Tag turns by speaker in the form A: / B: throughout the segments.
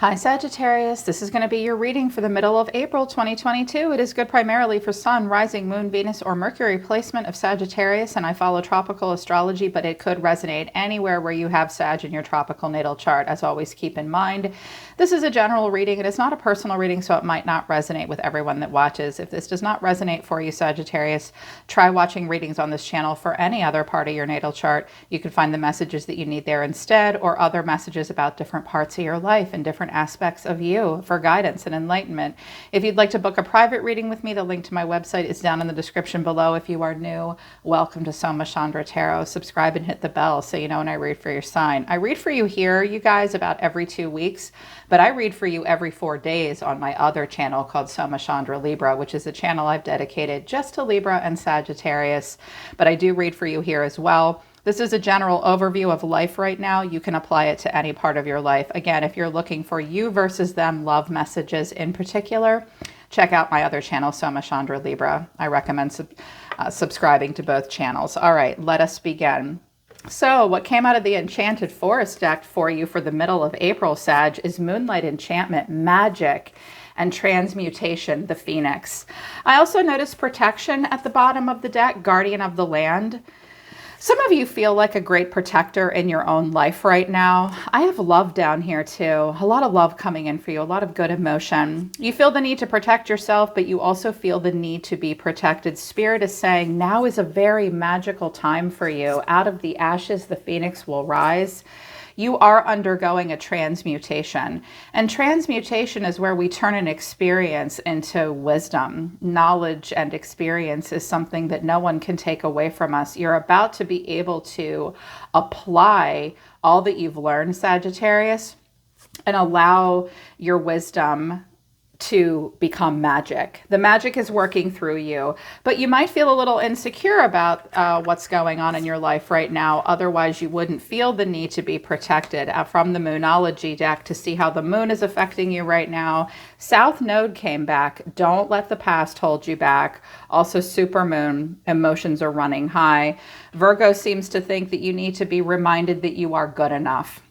A: Hi Sagittarius, this is going to be your reading for the middle of April 2022. It is good primarily for Sun, Rising, Moon, Venus, or Mercury placement of Sagittarius, and I follow tropical astrology, but it could resonate anywhere where you have Sag in your tropical natal chart. As always, keep in mind, this is a general reading. It is not a personal reading, so it might not resonate with everyone that watches. If this does not resonate for you, Sagittarius, try watching readings on this channel for any other part of your natal chart. You can find the messages that you need there instead, or other messages about different parts of your life and different aspects of you for guidance and enlightenment. If you'd like to book a private reading with me, the link to my website is down in the description below. If you are new, welcome to SOMA CHANDRA Tarot. Subscribe and hit the bell so you know when I read for your sign. I read for you here, you guys, about every 2 weeks, but I read for you every 4 days on my other channel called SOMA CHANDRA Libra, which is a channel I've dedicated just to Libra and Sagittarius, but I do read for you here as well. This is a general overview of life right now. You can apply it to any part of your life. Again, if you're looking for you versus them love messages in particular, check out my other channel, SOMA CHANDRA Libra. I recommend subscribing to both channels. All right, let us begin. So what came out of the Enchanted Forest deck for you for the middle of April, Sag, is Moonlight Enchantment, Magic, and Transmutation, the Phoenix. I also noticed Protection at the bottom of the deck, Guardian of the Land. Some of you feel like a great protector in your own life right now. I have love down here too. A lot of love coming in for you, a lot of good emotion. You feel the need to protect yourself, but you also feel the need to be protected. Spirit is saying now is a very magical time for you. Out of the ashes, the phoenix will rise. You are undergoing a transmutation. And transmutation is where we turn an experience into wisdom. Knowledge and experience is something that no one can take away from us. You're about to be able to apply all that you've learned, Sagittarius, and allow your wisdom to become magic. The magic is working through you, but you might feel a little insecure about what's going on in your life right now. Otherwise, you wouldn't feel the need to be protected. From the Moonology deck to see how the moon is affecting you right now. South Node came back. Don't let the past hold you back. Also, super moon, emotions are running high. Virgo seems to think that you need to be reminded that you are good enough.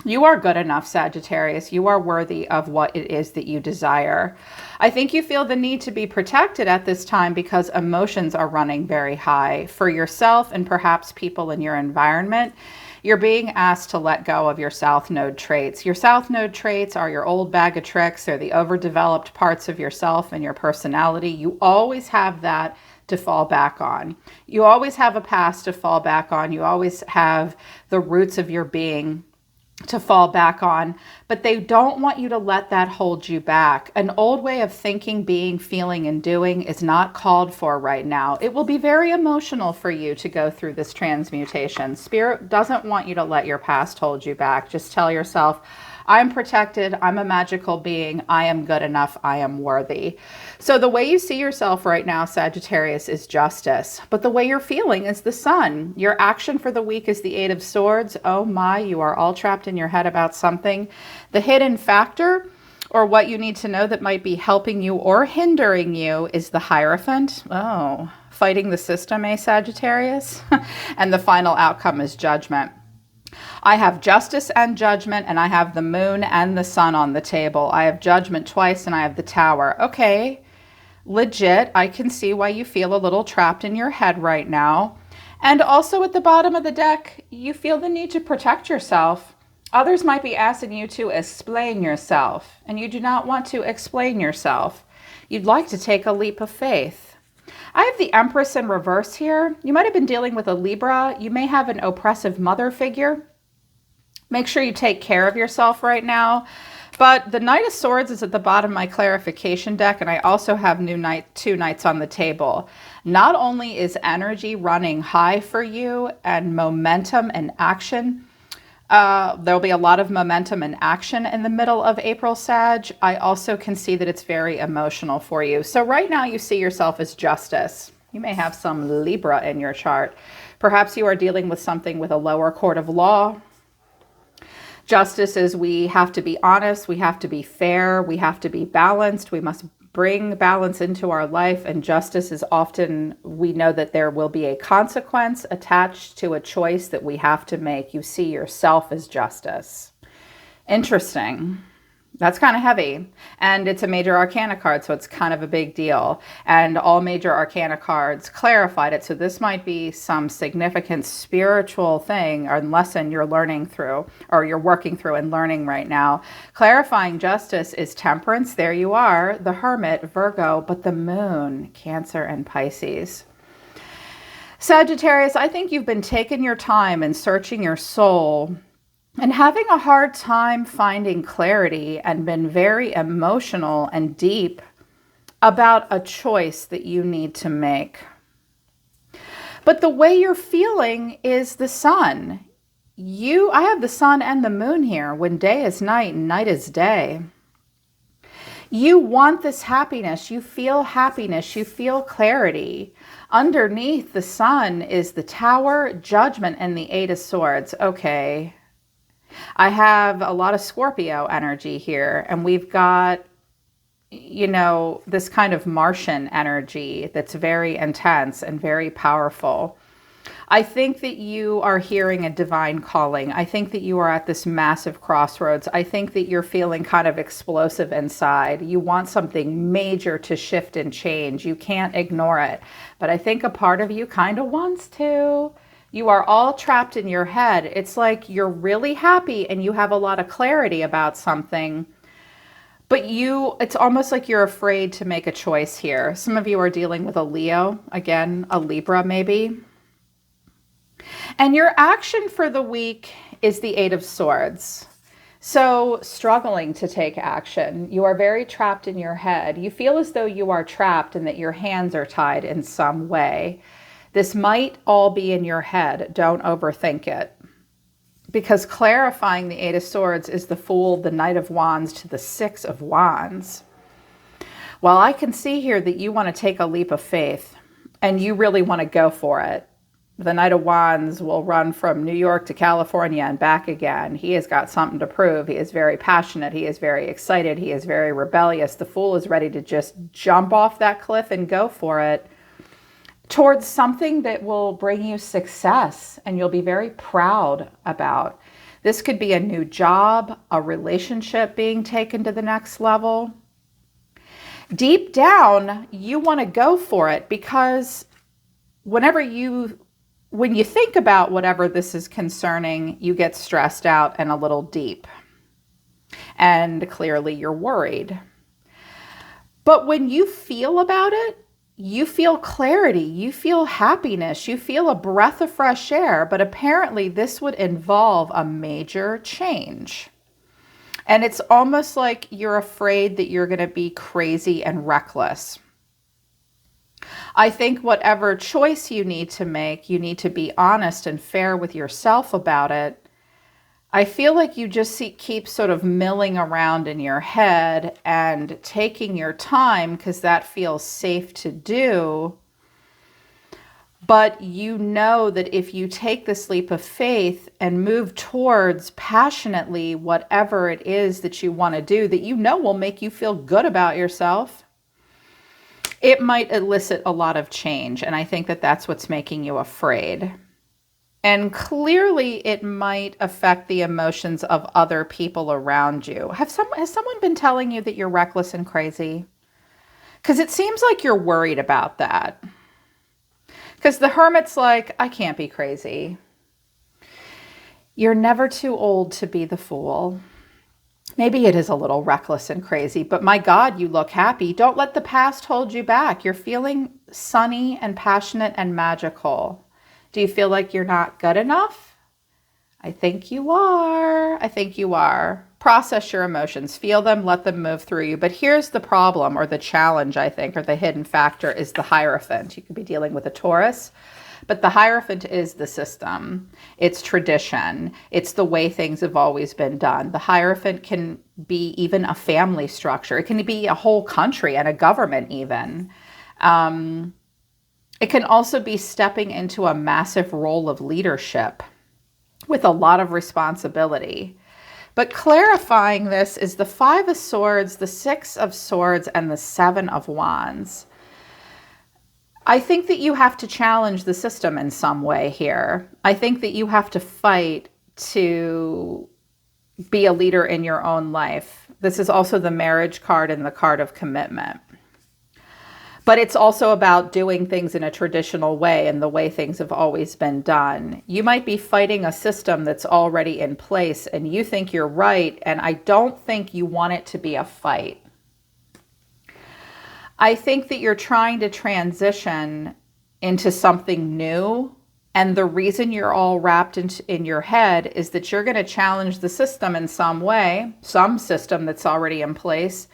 A: You are good enough, Sagittarius. You are worthy of what it is that you desire. I think you feel the need to be protected at this time because emotions are running very high for yourself and perhaps people in your environment. You're being asked to let go of your South Node traits. Your South Node traits are your old bag of tricks. They're the overdeveloped parts of yourself and your personality. You always have that to fall back on. You always have a past to fall back on. You always have the roots of your being to fall back on, but they don't want you to let that hold you back. An old way of thinking, being, feeling, and doing is not called for right now. It will be very emotional for you to go through this transmutation. Spirit doesn't want you to let your past hold you back. Just tell yourself, I'm protected, I'm a magical being, I am good enough, I am worthy. So the way you see yourself right now, Sagittarius, is justice. But the way you're feeling is the Sun. Your action for the week is the Eight of Swords. Oh my, you are all trapped in your head about something. The hidden factor, or what you need to know that might be helping you or hindering you, is the Hierophant. Oh, fighting the system, eh, Sagittarius? And the final outcome is Judgment. I have justice and judgment, and I have the moon and the sun on the table. I have judgment twice, and I have the tower. Okay, legit. I can see why you feel a little trapped in your head right now. And also at the bottom of the deck, you feel the need to protect yourself. Others might be asking you to explain yourself, and you do not want to explain yourself. You'd like to take a leap of faith. I have the Empress in reverse here. You might have been dealing with a Libra. You may have an oppressive mother figure. Make sure you take care of yourself right now. But the Knight of Swords is at the bottom of my clarification deck, and I also have two knights on the table. Not only is energy running high for you and momentum and action, there'll be a lot of momentum and action in the middle of April, Sag. I also can see that it's very emotional for you. So right now you see yourself as justice. You may have some Libra in your chart. Perhaps you are dealing with something with a lower court of law. Justice is we have to be honest, we have to be fair, we have to be balanced, we must bring balance into our life, and justice is often, we know that there will be a consequence attached to a choice that we have to make. You see yourself as justice. Interesting. That's kind of heavy. And it's a major arcana card, so it's kind of a big deal. And all major arcana cards clarified it. So this might be some significant spiritual thing or lesson you're learning through, or you're working through and learning right now. Clarifying justice is Temperance. There you are. The Hermit, Virgo, but the Moon, Cancer and Pisces. Sagittarius, I think you've been taking your time and searching your soul and having a hard time finding clarity and been very emotional and deep about a choice that you need to make. But the way you're feeling is the sun. I have the sun and the moon here when day is night and night is day. You want this happiness. You feel happiness. You feel clarity. Underneath the sun is the Tower, Judgment, and the Eight of Swords. Okay. I have a lot of Scorpio energy here, and we've got, this kind of Martian energy that's very intense and very powerful. I think that you are hearing a divine calling. I think that you are at this massive crossroads. I think that you're feeling kind of explosive inside. You want something major to shift and change. You can't ignore it. But I think a part of you kind of wants to. You are all trapped in your head. It's like you're really happy and you have a lot of clarity about something, but it's almost like you're afraid to make a choice here. Some of you are dealing with a Leo, again, a Libra maybe. And your action for the week is the Eight of Swords. So struggling to take action. You are very trapped in your head. You feel as though you are trapped and that your hands are tied in some way. This might all be in your head. Don't overthink it. Because clarifying the Eight of Swords is the Fool, the Knight of Wands to the Six of Wands. Well, I can see here that you want to take a leap of faith and you really want to go for it. The Knight of Wands will run from New York to California and back again. He has got something to prove. He is very passionate. He is very excited. He is very rebellious. The Fool is ready to just jump off that cliff and go for it, towards something that will bring you success and you'll be very proud about. This could be a new job, a relationship being taken to the next level. Deep down, you want to go for it because when you think about whatever this is concerning, you get stressed out and a little deep. And clearly you're worried. But when you feel about it, you feel clarity, you feel happiness, you feel a breath of fresh air, but apparently this would involve a major change. And it's almost like you're afraid that you're going to be crazy and reckless. I think whatever choice you need to make, you need to be honest and fair with yourself about it. I feel like you just keep sort of milling around in your head and taking your time because that feels safe to do. But you know that if you take this leap of faith and move towards passionately whatever it is that you want to do, that you know will make you feel good about yourself, it might elicit a lot of change. And I think that that's what's making you afraid. And clearly it might affect the emotions of other people around you. Has someone been telling you that you're reckless and crazy? Because it seems like you're worried about that. Because the Hermit's like, I can't be crazy. You're never too old to be the Fool. Maybe it is a little reckless and crazy, but my God, you look happy. Don't let the past hold you back. You're feeling sunny and passionate and magical. Do you feel like you're not good enough? I think you are. I think you are. Process your emotions. Feel them. Let them move through you. But here's the problem, or the challenge, I think, or the hidden factor is the Hierophant. You could be dealing with a Taurus, but the Hierophant is the system. It's tradition. It's the way things have always been done. The Hierophant can be even a family structure. It can be a whole country and a government even. It can also be stepping into a massive role of leadership with a lot of responsibility. But clarifying this is the Five of Swords, the Six of Swords, and the Seven of Wands. I think that you have to challenge the system in some way here. I think that you have to fight to be a leader in your own life. This is also the marriage card and the card of commitment. But it's also about doing things in a traditional way and the way things have always been done. You might be fighting a system that's already in place and you think you're right, and I don't think you want it to be a fight. I think that you're trying to transition into something new, and the reason you're all wrapped in your head is that you're going to challenge the system in some way, some system that's already in place,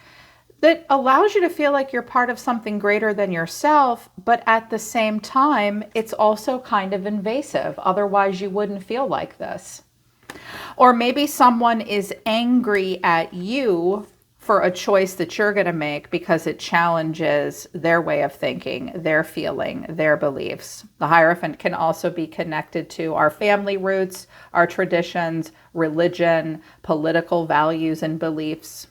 A: that allows you to feel like you're part of something greater than yourself, but at the same time, it's also kind of invasive. Otherwise, you wouldn't feel like this. Or maybe someone is angry at you for a choice that you're going to make because it challenges their way of thinking, their feeling, their beliefs. The Hierophant can also be connected to our family roots, our traditions, religion, political values and beliefs.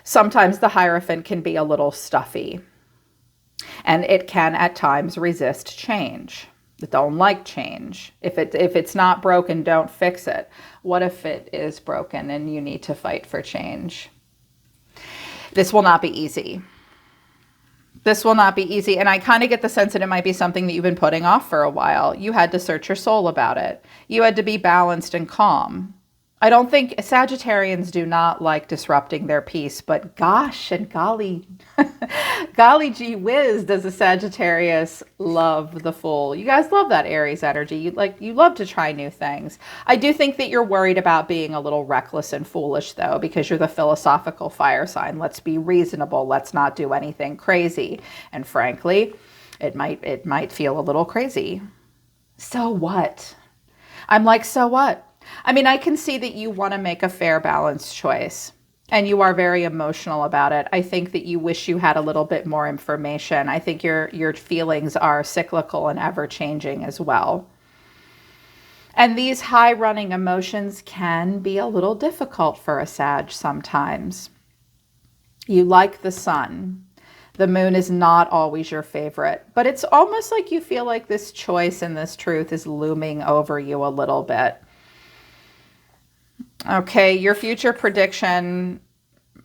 A: Sometimes the Hierophant can be a little stuffy, and it can at times resist change. It don't like change. If it's not broken, don't fix it. What if it is broken and you need to fight for change? This will not be easy. This will not be easy. And I kind of get the sense that it might be something that you've been putting off for a while. You had to search your soul about it. You had to be balanced and calm. I don't think Sagittarians do not like disrupting their peace, but gosh and golly, golly gee whiz, does a Sagittarius love the Fool. You guys love that Aries energy. You love to try new things. I do think that you're worried about being a little reckless and foolish though, because you're the philosophical fire sign. Let's be reasonable. Let's not do anything crazy. And frankly, it might feel a little crazy. So what? I'm like, so what? I mean, I can see that you want to make a fair, balanced choice, and you are very emotional about it. I think that you wish you had a little bit more information. I think your feelings are cyclical and ever-changing as well. And these high-running emotions can be a little difficult for a Sag sometimes. You like the sun. The moon is not always your favorite, but it's almost like you feel like this choice and this truth is looming over you a little bit. Okay, your future prediction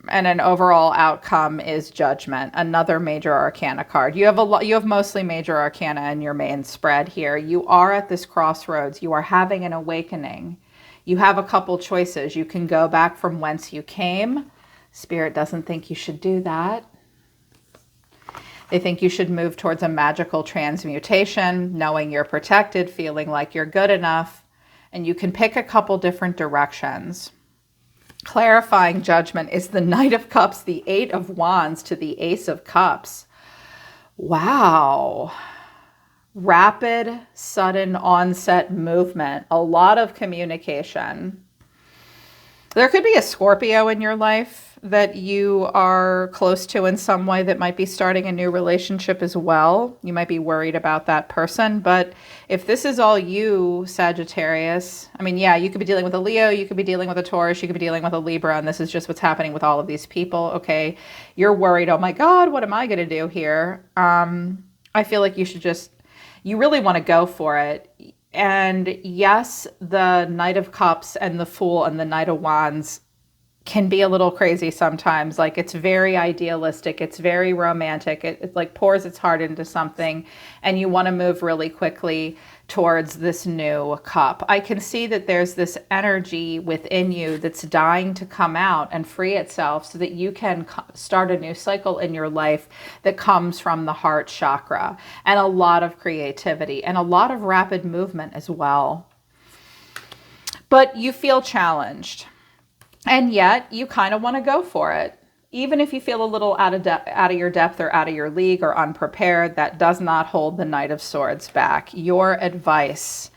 A: and an overall outcome is Judgment, another major arcana card. You have mostly major arcana in your main spread here. You are at this crossroads. You are having an awakening. You have a couple choices. You can go back from whence you came. Spirit doesn't think you should do that. They think you should move towards a magical transmutation, knowing you're protected, feeling like you're good enough. And you can pick a couple different directions. Clarifying Judgment is the Knight of Cups, the Eight of Wands to the Ace of Cups. Wow. Rapid, sudden onset movement. A lot of communication. There could be a Scorpio in your life that you are close to in some way that might be starting a new relationship as well. You might be worried about that person, but if this is all you, Sagittarius, I mean, yeah, you could be dealing with a Leo, you could be dealing with a Taurus, you could be dealing with a Libra, and this is just what's happening with all of these people. Okay, you're worried, oh my God, what am I going to do here? I feel like you really want to go for it. And yes, the Knight of Cups and the Fool and the Knight of Wands can be a little crazy sometimes. Like, it's very idealistic. It's very romantic. It like pours its heart into something, and you want to move really quickly towards this new cup. I can see that there's this energy within you that's dying to come out and free itself so that you can start a new cycle in your life that comes from the heart chakra, and a lot of creativity and a lot of rapid movement as well. But you feel challenged. And yet you kind of want to go for it. Even if you feel a little out of your depth or out of your league or unprepared, that does not hold the Knight of Swords back. Your advice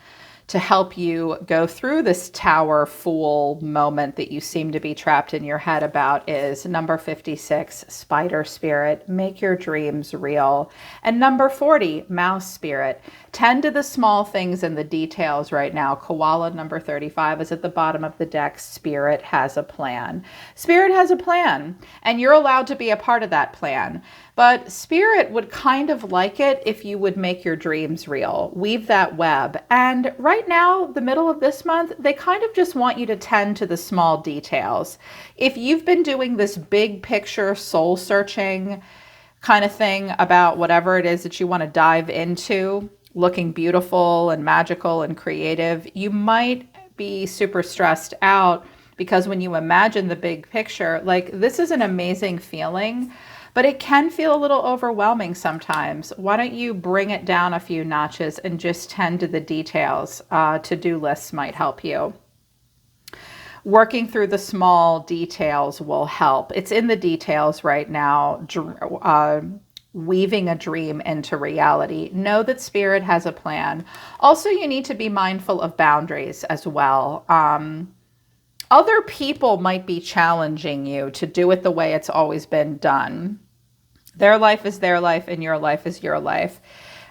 A: to help you go through this Tower Fool moment that you seem to be trapped in your head about is number 56, Spider Spirit, make your dreams real. And number 40, Mouse Spirit, tend to the small things and the details right now. Koala number 35 is at the bottom of the deck. Spirit has a plan. Spirit has a plan, and you're allowed to be a part of that plan. But Spirit would kind of like it if you would make your dreams real, weave that web. And right right now, the middle of this month, they kind of just want you to tend to the small details. If you've been doing this big picture soul searching kind of thing about whatever it is that you want to dive into, looking beautiful and magical and creative, you might be super stressed out because when you imagine the big picture, like this is an amazing feeling, but it can feel a little overwhelming sometimes. Why don't you bring it down a few notches and just tend to the details? To-do lists might help you. Working through the small details will help. It's in the details right now, weaving a dream into reality. Know that spirit has a plan. Also, you need to be mindful of boundaries as well. Other people might be challenging you to do it the way it's always been done. Their life is their life and your life is your life.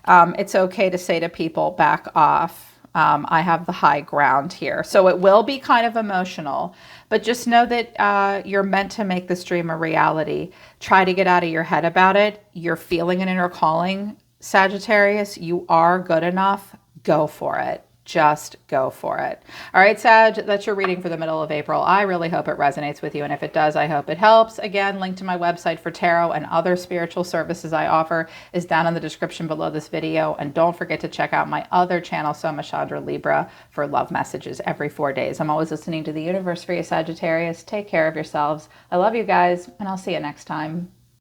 A: It's okay to say to people, back off. I have the high ground here. So it will be kind of emotional, but just know that you're meant to make this dream a reality. Try to get out of your head about it. You're feeling an inner calling, Sagittarius. You are good enough. Go for it. Just go for it. All right, Sag, that's your reading for the middle of April. I really hope it resonates with you. And if it does, I hope it helps. Again, link to my website for tarot and other spiritual services I offer is down in the description below this video. And don't forget to check out my other channel, SOMA, CHANDRA, Libra, for love messages every 4 days. I'm always listening to the universe for you, Sagittarius. Take care of yourselves. I love you guys, and I'll see you next time.